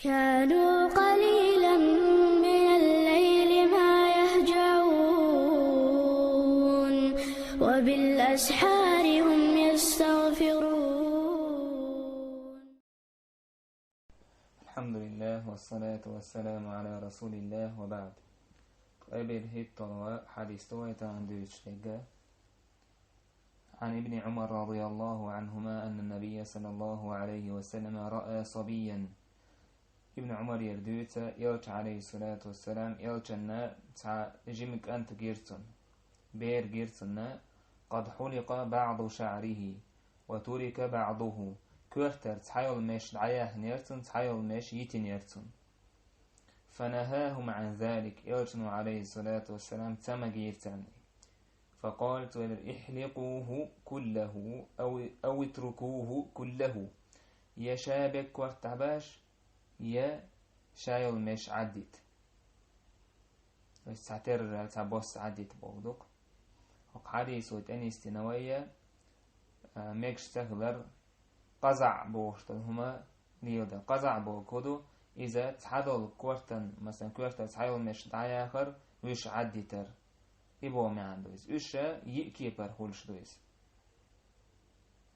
كانوا قليلا من الليل ما يهجعون وبالأسحار هم يستغفرون. الحمد لله والصلاة والسلام على رسول الله وبعد. قبل هيت حديث تويتا عن ديشتيجا عن ابن عمر رضي الله عنهما أن النبي صلى الله عليه وسلم رأى صبيا. ابن عمر يردوتا يلش عليه الصلاة والسلام يلشنا تع جيمك أنت جيرسون بير جيرسون قد حلق بعض شعره وترك بعضه كورتر تحيل مش دعياه نيرتون تحيل مش يتي نيرتون فنهاهم عن ذلك يلشن عليه الصلاة والسلام تمجيرتان فقالت احلقوه كله أو اتركوه كله يا شابك وارتعباش يا شايل مش عديت بس تعتر تعبوس عديت بوضوك وقحديث وتاني استنوية ميكش تغلر قزع بوشتن هما ليودا قزع بوكودو إذا تحدل كورتن مثلا كورتن تحيل مش دعي آخر ويش عديتر يبو ما عندويس ويش يأكي برهولش دويس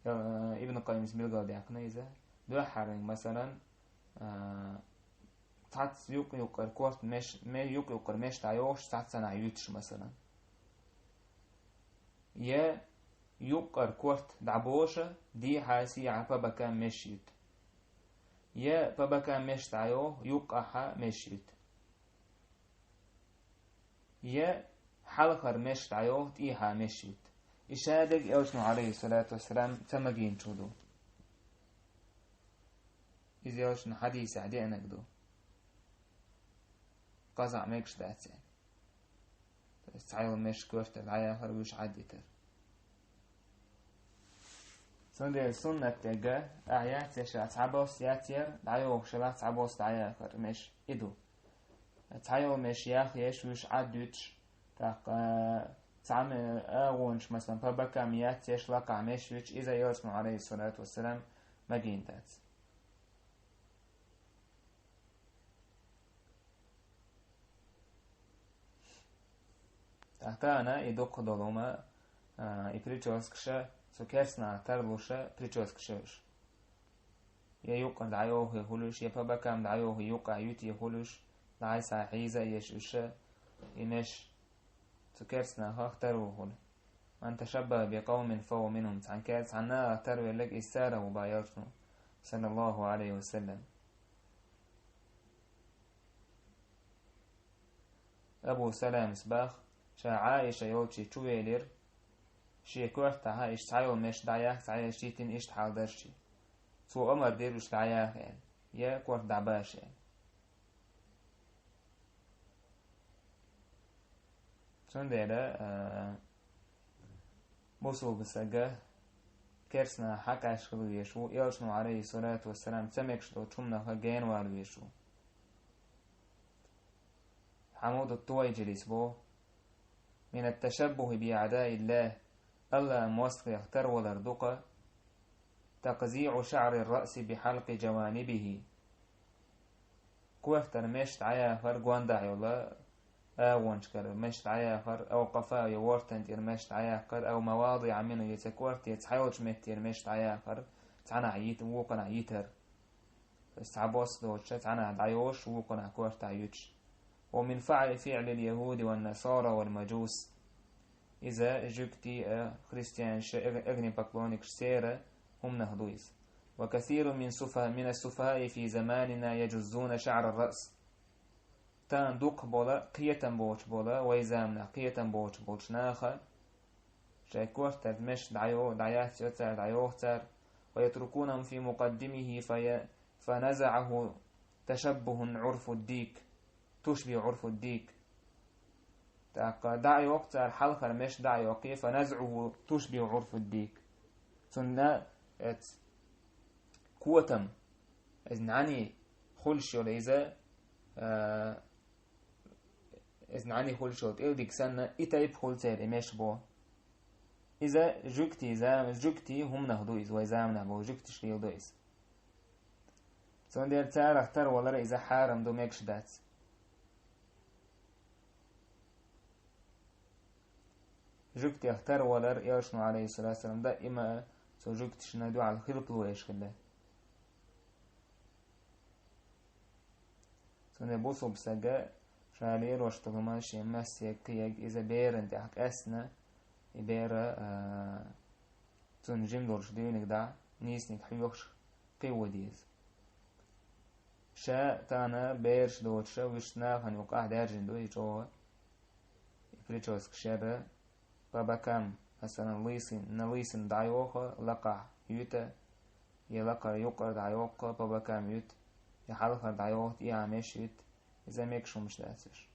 ابن القيم سميلغا ديعقنا إذا دو حرين مثلا تحت يقر كورت مش ما يقر مش تعيوش تحت سنة يوتش مثلا يا يقر كورت دعبوشة دي حاسي عفا بكا مشيت يا ببكا مش تعيوه يقحا مشيت يا حلقر مش تعيوه تيها مشيت إشادق يوشنو عليه الصلاة والسلام تمجين شودو إذا يوشنو حديث عدي أنكدو قزع ميكش داتين تعيو مش كورت العيا خروش عديتر سندي السنة تجا أعيات يشات عباس ياتير دعيو شلات عباس دعيا خر مش إدو تعيو مش ياخ يشوش عدوش تاق تعمل أونش مثلا فبكا ميات يشلق عمشوش إذا يوسم عليه الصلاة والسلام مجين دات تحتانا يدق ظلوما يبريتشوسكشا سكرسنا تربوشا بريتشوسكشوش يا يوقع دعيوه يهولوش يا بابكام دعيوه يوقع يوتي يهولوش دعي ساحيزة يشوشا يمش سكرسنا هاخ تروهول من تشبه بقوم فهو منهم عن كاس عنا تروي لك إسارة وبايرتنا صلى الله عليه وسلم. أبو سلام سباخ شا عايشة يولشي تويلر شي كورتها إيش تعيو مش دعياه تعيش شيتين إيش تحال درشي سو أمر ديروش دعياه يعني يا كورت دعباش يعني شون ديرا بوصو بسجاه كرسنا حكاش خلو يشو يلشنو عليه الصلاة والسلام تمكشلو تشمنا خجين والو يشو حمود الطويجلس بو من التشبه بأعداء الله ألا موسق يختر ولردق تقزيع شعر الرأس بحلق جوانبه كوفتر مشت عيا فرقوان دعيولا أونشكر مشت عيا فر أو قفا يورتنتير مشت عيا فر أو مواضع منه يتكورت يتحيوش متير مشت عيا فر تعنا عيت ووقنا عيتر استعبوس دوتش تعنا دعيوش ووقنا كورت عيوش ومن فعل اليهود والنصارى والمجوس إذا جبتي خريستيان أغني بقلونك سيرة هم نهضويس وكثير من السفهاء في زماننا يجزون شعر الرأس تان دوق بولا قيتا بوش بولا ويزامنا قيتا بوش بوش ناخا شاكور تدمش دعيات يتر دعيوهتر ويتركونهم في مقدمه فنزعه تشبه عرف الديك تشبه عرف الديك دعي وقت الحلقة مش دعي وقي فنزعه تشبه عرف الديك سنة قوتم إذن عني خلش ولا إذا إذن عني خلش ولا إذا سنة إتايب خلتر إماش بو إذا جوكتي هم نهدويز وإذا منه بو جوكتي شليل دويز سون دير تارخ تر ولا إذا حارم دو ميكش دات جوكت يختار ولا ياشنو عليه الصلاة والسلام دائما سو جوكت شنادو على الخلق لويش خله سون بوصو بسجا شالير واشتغمان شيء مسيك كيج إذا بيرن تحك أسنا يبيرا سون جيم دورش ديونك دا نيسنك حيوخش قوة ديز شا تانا بيرش دوتشا ويشتناف هن يوقع دارجن دو يجوه يفريتشوس كشابه بابا كام مثلا ليسن دايوخة لقع يوتا يلقى يقر دايوخة بابا كام يوت يحلقر دايوخة يعمش يوت إذا ميكشو مش داسش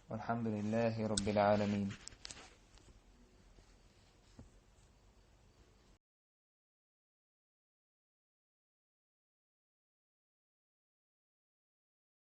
والحمد لله رب العالمين.